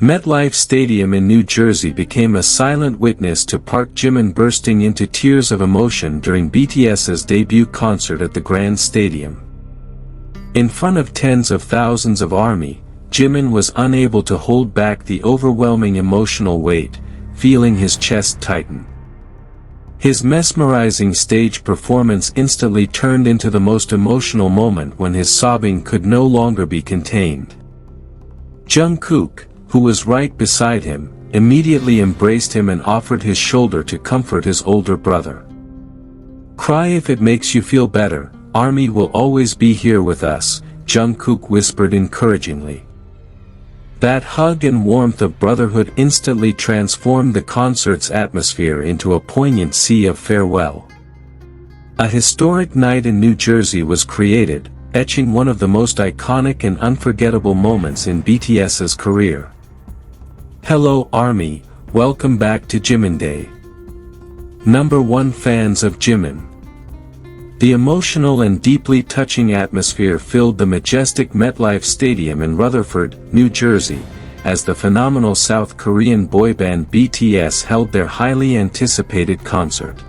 MetLife Stadium in New Jersey became a silent witness to Park Jimin bursting into tears of emotion during BTS's debut concert at the Grand Stadium. In front of tens of thousands of ARMY, Jimin was unable to hold back the overwhelming emotional weight, feeling his chest tighten. His mesmerizing stage performance instantly turned into the most emotional moment when his sobbing could no longer be contained. Jungkook, who was right beside him, immediately embraced him and offered his shoulder to comfort his older brother. "Cry if it makes you feel better, ARMY will always be here with us," Jungkook whispered encouragingly. That hug and warmth of brotherhood instantly transformed the concert's atmosphere into a poignant sea of farewell. A historic night in New Jersey was created, etching one of the most iconic and unforgettable moments in BTS's career. Hello ARMY, welcome back to Jimin Day. Number 1 fans of Jimin. The emotional and deeply touching atmosphere filled the majestic MetLife Stadium in Rutherford, New Jersey, as the phenomenal South Korean boy band BTS held their highly anticipated concert.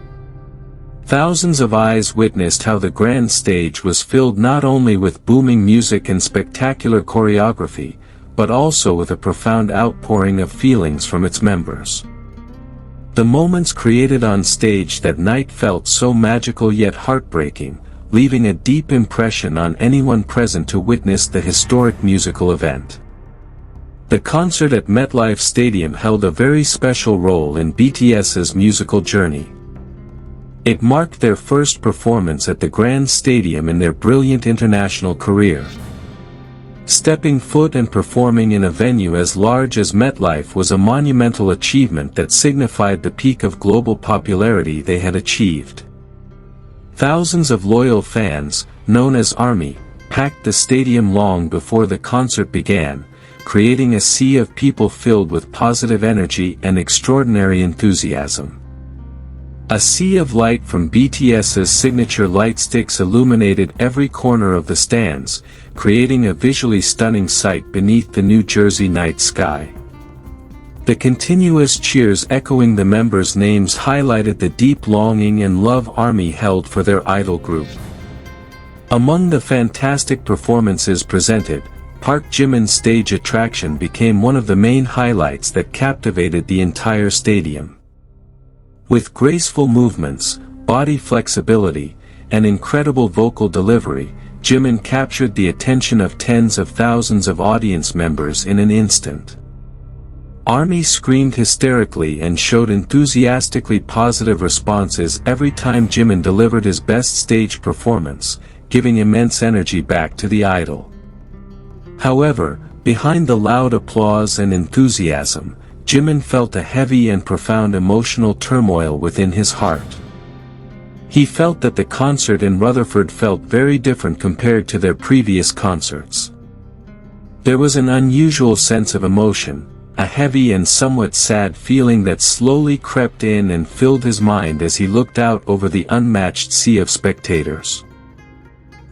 Thousands of eyes witnessed how the grand stage was filled not only with booming music and spectacular choreography, but also with a profound outpouring of feelings from its members. The moments created on stage that night felt so magical yet heartbreaking, leaving a deep impression on anyone present to witness the historic musical event. The concert at MetLife Stadium held a very special role in BTS's musical journey. It marked their first performance at the Grand Stadium in their brilliant international career. Stepping foot and performing in a venue as large as MetLife was a monumental achievement that signified the peak of global popularity they had achieved. Thousands of loyal fans, known as ARMY, packed the stadium long before the concert began, creating a sea of people filled with positive energy and extraordinary enthusiasm. A sea of light from BTS's signature light sticks illuminated every corner of the stands, creating a visually stunning sight beneath the New Jersey night sky. The continuous cheers echoing the members' names highlighted the deep longing and love ARMY held for their idol group. Among the fantastic performances presented, Park Jimin's stage attraction became one of the main highlights that captivated the entire stadium. With graceful movements, body flexibility, and incredible vocal delivery, Jimin captured the attention of tens of thousands of audience members in an instant. ARMY screamed hysterically and showed enthusiastically positive responses every time Jimin delivered his best stage performance, giving immense energy back to the idol. However, behind the loud applause and enthusiasm, Jimin felt a heavy and profound emotional turmoil within his heart. He felt that the concert in Rutherford felt very different compared to their previous concerts. There was an unusual sense of emotion, a heavy and somewhat sad feeling that slowly crept in and filled his mind as he looked out over the unmatched sea of spectators.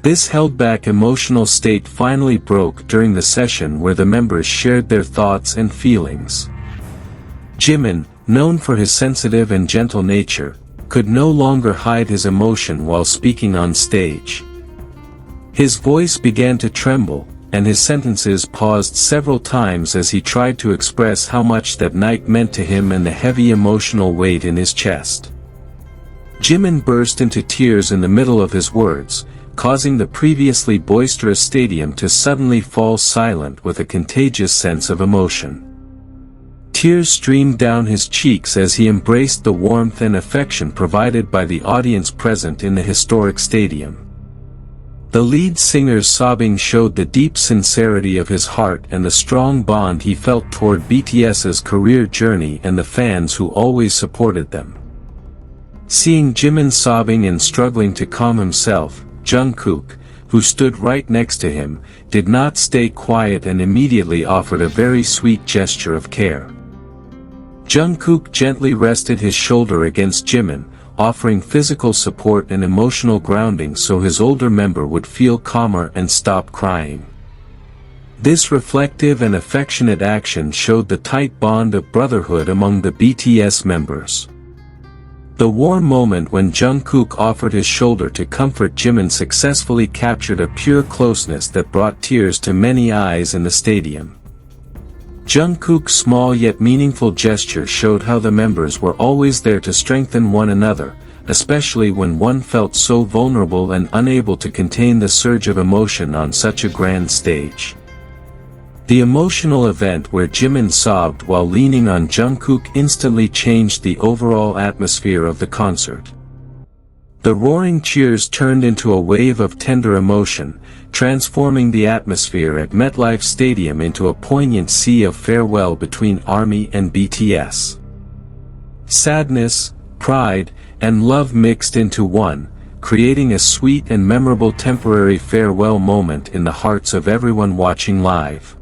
This held-back emotional state finally broke during the session where the members shared their thoughts and feelings. Jimin, known for his sensitive and gentle nature, could no longer hide his emotion while speaking on stage. His voice began to tremble, and his sentences paused several times as he tried to express how much that night meant to him and the heavy emotional weight in his chest. Jimin burst into tears in the middle of his words, causing the previously boisterous stadium to suddenly fall silent with a contagious sense of emotion. Tears streamed down his cheeks as he embraced the warmth and affection provided by the audience present in the historic stadium. The lead singer's sobbing showed the deep sincerity of his heart and the strong bond he felt toward BTS's career journey and the fans who always supported them. Seeing Jimin sobbing and struggling to calm himself, Jungkook, who stood right next to him, did not stay quiet and immediately offered a very sweet gesture of care. Jungkook gently rested his shoulder against Jimin, offering physical support and emotional grounding so his older member would feel calmer and stop crying. This reflective and affectionate action showed the tight bond of brotherhood among the BTS members. The warm moment when Jungkook offered his shoulder to comfort Jimin successfully captured a pure closeness that brought tears to many eyes in the stadium. Jungkook's small yet meaningful gesture showed how the members were always there to strengthen one another, especially when one felt so vulnerable and unable to contain the surge of emotion on such a grand stage. The emotional event where Jimin sobbed while leaning on Jungkook instantly changed the overall atmosphere of the concert. The roaring cheers turned into a wave of tender emotion, transforming the atmosphere at MetLife Stadium into a poignant sea of farewell between ARMY and BTS. Sadness, pride, and love mixed into one, creating a sweet and memorable temporary farewell moment in the hearts of everyone watching live.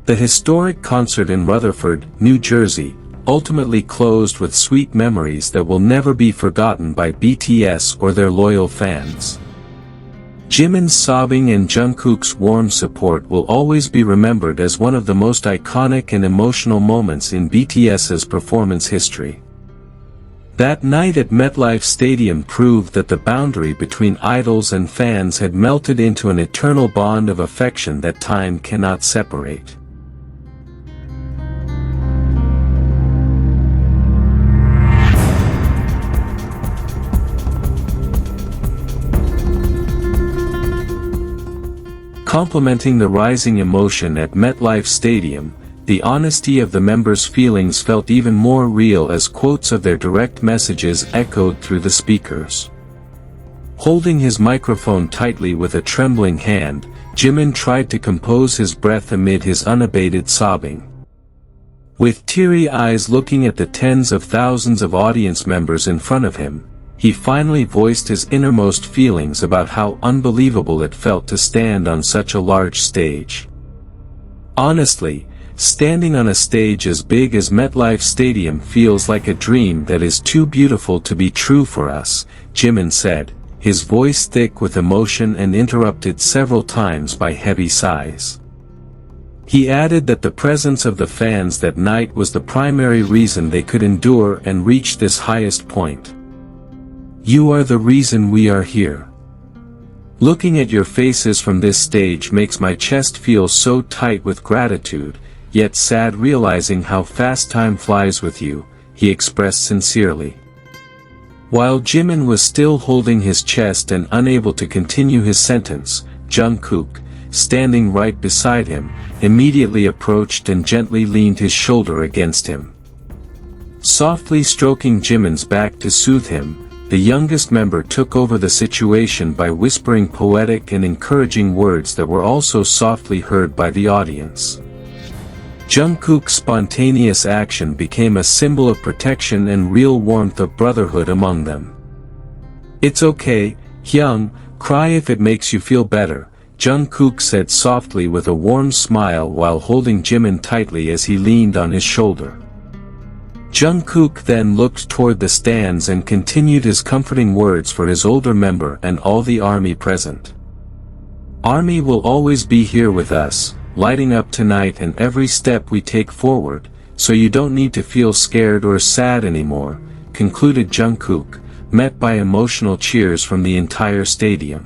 The historic concert in Rutherford, New Jersey, ultimately closed with sweet memories that will never be forgotten by BTS or their loyal fans. Jimin's sobbing and Jungkook's warm support will always be remembered as one of the most iconic and emotional moments in BTS's performance history. That night at MetLife Stadium proved that the boundary between idols and fans had melted into an eternal bond of affection that time cannot separate. Complementing the rising emotion at MetLife Stadium, the honesty of the members' feelings felt even more real as quotes of their direct messages echoed through the speakers. Holding his microphone tightly with a trembling hand, Jimin tried to compose his breath amid his unabated sobbing. With teary eyes looking at the tens of thousands of audience members in front of him, he finally voiced his innermost feelings about how unbelievable it felt to stand on such a large stage. "Honestly, standing on a stage as big as MetLife Stadium feels like a dream that is too beautiful to be true for us," Jimin said, his voice thick with emotion and interrupted several times by heavy sighs. He added that the presence of the fans that night was the primary reason they could endure and reach this highest point. "You are the reason we are here. Looking at your faces from this stage makes my chest feel so tight with gratitude, yet sad realizing how fast time flies with you," he expressed sincerely. While Jimin was still holding his chest and unable to continue his sentence, Jungkook, standing right beside him, immediately approached and gently leaned his shoulder against him. Softly stroking Jimin's back to soothe him, the youngest member took over the situation by whispering poetic and encouraging words that were also softly heard by the audience. Jungkook's spontaneous action became a symbol of protection and real warmth of brotherhood among them. "It's okay, Hyung, cry if it makes you feel better," Jungkook said softly with a warm smile while holding Jimin tightly as he leaned on his shoulder. Jungkook then looked toward the stands and continued his comforting words for his older member and all the ARMY present. "ARMY will always be here with us, lighting up tonight and every step we take forward, so you don't need to feel scared or sad anymore," concluded Jungkook, met by emotional cheers from the entire stadium.